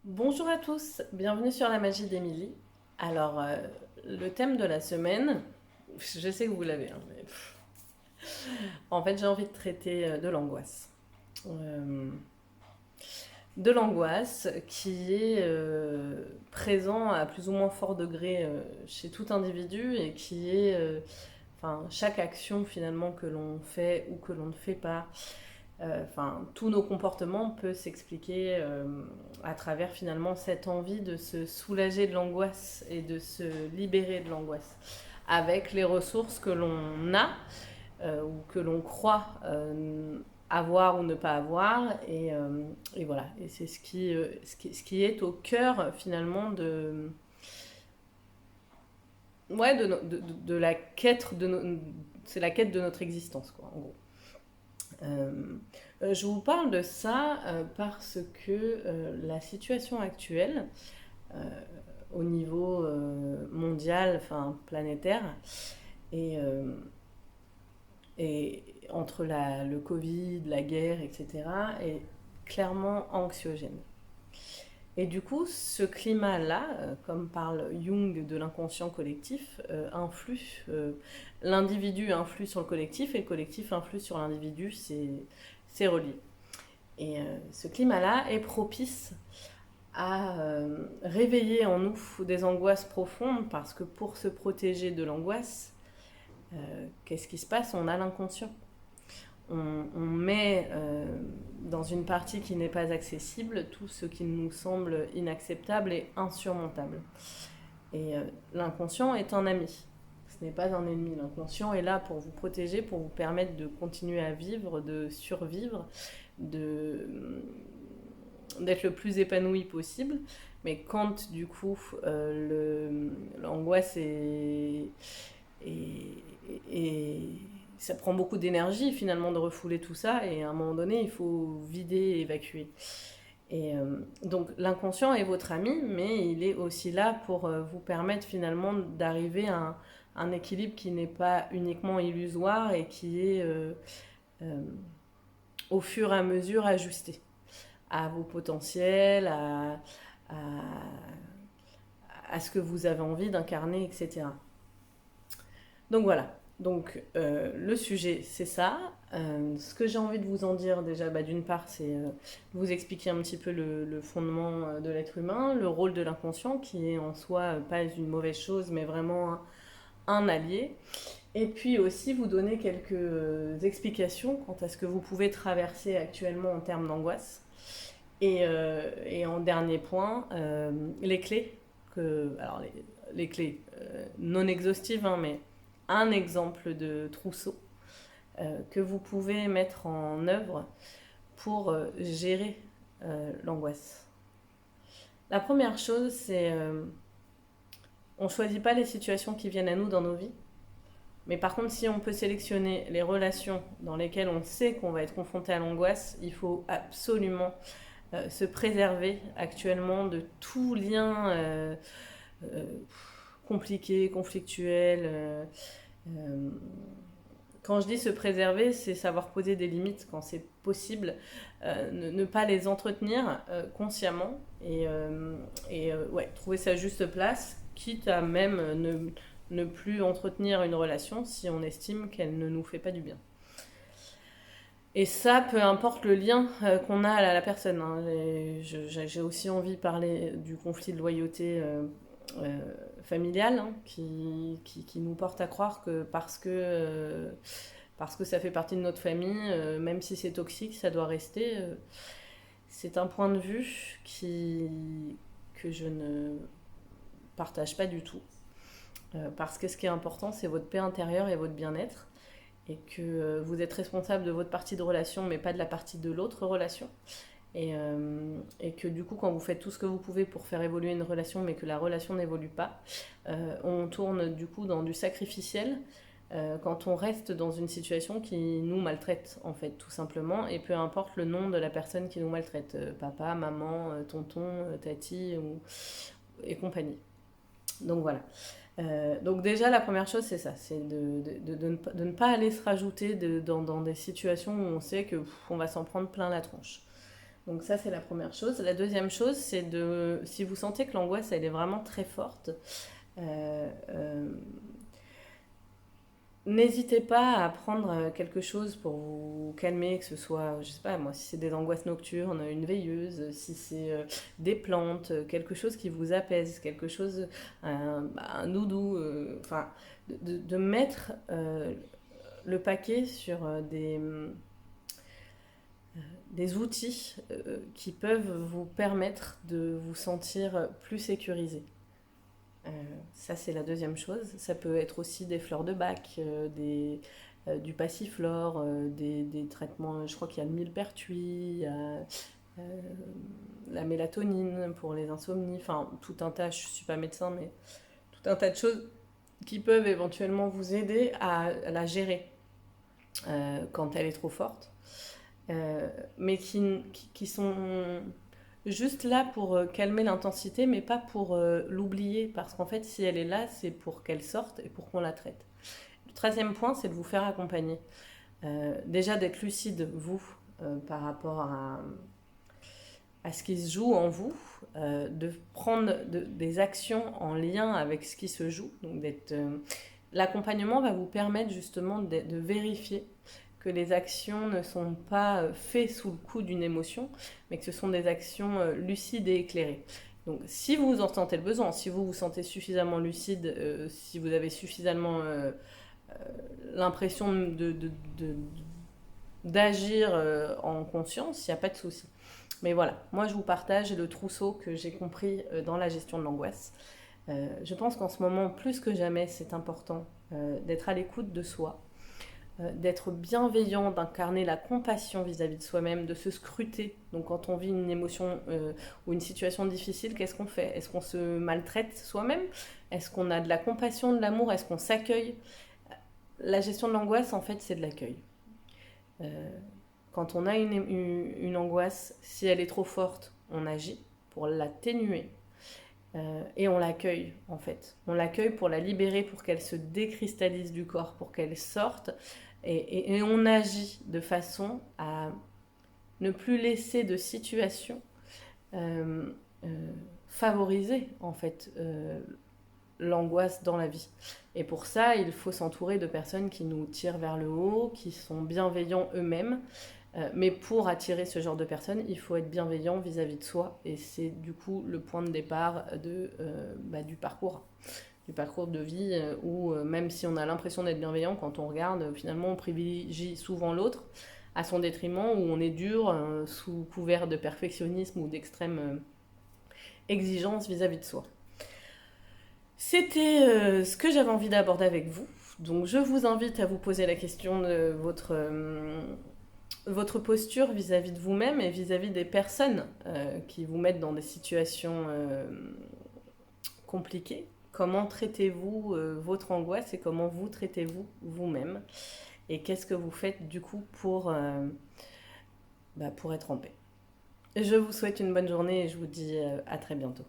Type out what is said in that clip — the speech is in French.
Bonjour à tous, bienvenue sur la magie d'Émilie. Alors, le thème de la semaine, je sais que vous l'avez, hein, mais en fait, j'ai envie de traiter de l'angoisse. Euh, de l'angoisse qui est présent à plus ou moins fort degré chez tout individu et qui est, enfin, chaque action finalement que l'on fait ou que l'on ne fait pas. Enfin, tous nos comportements peuvent s'expliquer à travers finalement cette envie de se soulager de l'angoisse et de se libérer de l'angoisse avec les ressources que l'on a ou que l'on croit avoir ou ne pas avoir et voilà, et c'est ce qui est au cœur finalement ouais, de la quête c'est la quête de notre existence quoi en gros. Euh, je vous parle de ça parce que la situation actuelle, euh, au niveau mondial, enfin planétaire, et, euh, et entre le Covid, la guerre, etc., est clairement anxiogène. Et du coup, ce climat-là, comme parle Jung de l'inconscient collectif, influe. L'individu influe sur le collectif et le collectif influe sur l'individu, c'est relié. Et ce climat-là est propice à réveiller en nous des angoisses profondes parce que pour se protéger de l'angoisse, qu'est-ce qui se passe? On a l'inconscient. On met dans une partie qui n'est pas accessible tout ce qui nous semble inacceptable et insurmontable. Et l'inconscient est un ami. Ce n'est pas un ennemi. L'inconscient est là pour vous protéger, pour vous permettre de continuer à vivre, de survivre, de d'être le plus épanoui possible. Mais quand du coup l'angoisse est, est, ça prend beaucoup d'énergie finalement de refouler tout ça et à un moment donné il faut vider et évacuer. Et donc l'inconscient est votre ami, mais il est aussi là pour vous permettre finalement d'arriver à un équilibre qui n'est pas uniquement illusoire et qui est euh, au fur et à mesure ajusté à vos potentiels, à, à ce que vous avez envie d'incarner, etc. Donc voilà. Donc le sujet, c'est ça. Ce que j'ai envie de vous en dire déjà, bah, d'une part, c'est vous expliquer un petit peu le fondement de l'être humain, le rôle de l'inconscient, qui est en soi pas une mauvaise chose, mais vraiment un allié. Et puis aussi vous donner quelques explications quant à ce que vous pouvez traverser actuellement en termes d'angoisse. Et en dernier point, les clés. Alors les clés non exhaustives, hein, mais un exemple de trousseau que vous pouvez mettre en œuvre pour gérer l'angoisse. La première chose, c'est on ne choisit pas les situations qui viennent à nous dans nos vies, mais par contre, si on peut sélectionner les relations dans lesquelles on sait qu'on va être confronté à l'angoisse, il faut absolument se préserver actuellement de tout lien euh, compliqué, conflictuel. Euh, Quand je dis se préserver, c'est savoir poser des limites quand c'est possible, ne pas les entretenir consciemment et ouais, trouver sa juste place, quitte à même ne plus entretenir une relation si on estime qu'elle ne nous fait pas du bien. Et ça, peu importe le lien qu'on a à la personne. Hein. J'ai aussi envie de parler du conflit de loyauté euh, familiale hein, qui nous porte à croire que parce que ça fait partie de notre famille, même si c'est toxique, ça doit rester. C'est un point de vue que je ne partage pas du tout. Parce que ce qui est important, c'est votre paix intérieure et votre bien-être. Et que vous êtes responsable de votre partie de relation, mais pas de la partie de l'autre relation. Et que du coup, quand vous faites tout ce que vous pouvez pour faire évoluer une relation, mais que la relation n'évolue pas, on tourne du coup dans du sacrificiel quand on reste dans une situation qui nous maltraite, en fait, tout simplement, et peu importe le nom de la personne qui nous maltraite, papa, maman, tonton, tati et compagnie. Donc voilà. Donc déjà, la première chose, c'est ça, c'est de ne pas aller se rajouter dans des situations où on sait que on va s'en prendre plein la tronche. Donc ça, c'est la première chose. La deuxième chose, c'est si vous sentez que l'angoisse, elle est vraiment très forte, euh, euh, n'hésitez pas à prendre quelque chose pour vous calmer, que ce soit, je sais pas moi, si c'est des angoisses nocturnes, une veilleuse, si c'est des plantes, quelque chose qui vous apaise, quelque chose, un doudou, enfin, de mettre le paquet sur des outils qui peuvent vous permettre de vous sentir plus sécurisé. Euh, Ça, c'est la deuxième chose. Ça peut être aussi des fleurs de bac, du passiflore, des traitements. Je crois qu'il y a le millepertuis, il y a la mélatonine pour les insomnies. Enfin, tout un tas, je ne suis pas médecin, mais tout un tas de choses qui peuvent éventuellement vous aider à la gérer quand elle est trop forte. Mais qui sont juste là pour calmer l'intensité, mais pas pour l'oublier, parce qu'en fait, si elle est là, c'est pour qu'elle sorte et pour qu'on la traite. Le troisième point, c'est de vous faire accompagner. Déjà d'être lucide, vous, par rapport à ce qui se joue en vous, de prendre des actions en lien avec ce qui se joue. Donc l'accompagnement va vous permettre justement de vérifier que les actions ne sont pas faites sous le coup d'une émotion, mais que ce sont des actions lucides et éclairées. Donc si vous en sentez le besoin, si vous vous sentez suffisamment lucide, si vous avez suffisamment l'impression d'agir en conscience, il n'y a pas de souci. Mais voilà, moi je vous partage le trousseau que j'ai compris dans la gestion de l'angoisse. Je pense qu'en ce moment, plus que jamais, c'est important d'être à l'écoute de soi, d'être bienveillant, d'incarner la compassion vis-à-vis de soi-même, de se scruter. Donc quand on vit une émotion ou une situation difficile, qu'est-ce qu'on fait? Est-ce qu'on se maltraite soi-même? Est-ce qu'on a de la compassion, de l'amour? Est-ce qu'on s'accueille? La gestion de l'angoisse, en fait, c'est de l'accueil. Euh, Quand on a une angoisse, si elle est trop forte, on agit pour l'atténuer. Et on l'accueille, en fait. On l'accueille pour la libérer, pour qu'elle se décristallise du corps, pour qu'elle sorte. Et on agit de façon à ne plus laisser de situation euh, favoriser, en fait, l'angoisse dans la vie. Et pour ça, il faut s'entourer de personnes qui nous tirent vers le haut, qui sont bienveillants eux-mêmes. Mais pour attirer ce genre de personnes, il faut être bienveillant vis-à-vis de soi. Et c'est du coup le point de départ du parcours de vie où même si on a l'impression d'être bienveillant, quand on regarde, finalement on privilégie souvent l'autre à son détriment, où on est dur, sous couvert de perfectionnisme ou d'extrême exigence vis-à-vis de soi. C'était ce que j'avais envie d'aborder avec vous. Donc je vous invite à vous poser la question de votre posture vis-à-vis de vous-même et vis-à-vis des personnes qui vous mettent dans des situations compliquées. Comment traitez-vous votre angoisse et comment vous traitez-vous vous-même? Et qu'est-ce que vous faites du coup pour être en paix? Je vous souhaite une bonne journée et je vous dis à très bientôt.